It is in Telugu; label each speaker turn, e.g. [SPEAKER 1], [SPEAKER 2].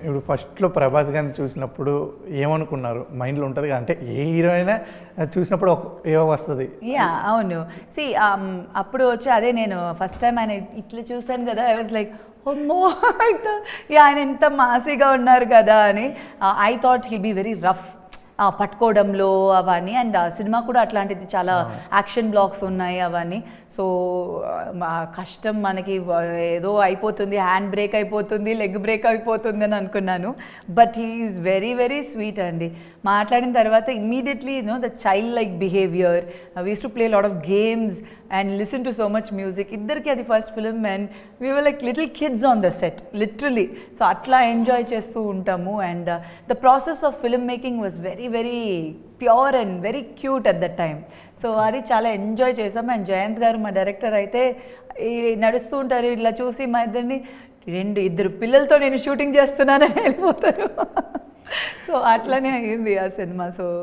[SPEAKER 1] ఇప్పుడు ఫస్ట్‌లో 'ప్రభాస్' గారిని చూసినప్పుడు ఏమనుకున్నారు? మైండ్‌లో ఉంటది కదా! అంటే ఏ హీరో అయినా చూసినప్పుడు ఏవో వస్తది.
[SPEAKER 2] యాహ్! అవును. సీ అప్పుడు వచ్చి అదే నేను ఫస్ట్ టైమ్ ఆయన ఇట్లా చూసాను కదా! ఐ వాజ్ లైక్ అమ్మో! ఆయన ఎంత మాసీగా ఉన్నారు కదా అని. I thought he'll be very rough. పట్టుకోవడంలో అవన్నీ అండ్ సినిమా కూడా అట్లాంటిది చాలా యాక్షన్ బ్లాక్స్ ఉన్నాయి అవన్నీ. సో కష్టం మనకి ఏదో అయిపోతుంది, హ్యాండ్ బ్రేక్ అయిపోతుంది, లెగ్ బ్రేక్ అయిపోతుంది అని అనుకున్నాను. But he is very very sweet అండి. మాట్లాడిన తర్వాత immediately the child like behaviour, we use to play lot of games and listen to so much music. ఇద్దరికి అది first film and we were like little kids on the set literally. So అట్లా ఎంజాయ్ చేస్తూ ఉంటాము and the process of film making was very very pure and very cute at that time. So అది చాలా ఎంజాయ్ చేసాం. అండ్ జయంత్ గారు మా డైరెక్టర్ అయితే నడుస్తూ ఉంటారు, ఇట్లా చూసి మా ఇద్దరిని ఇద్దరు పిల్లలతో నేను షూటింగ్ చేస్తున్నానని వెళ్ళిపోతారు. సో అట్లనే అయింది ఆ సినిమా. సో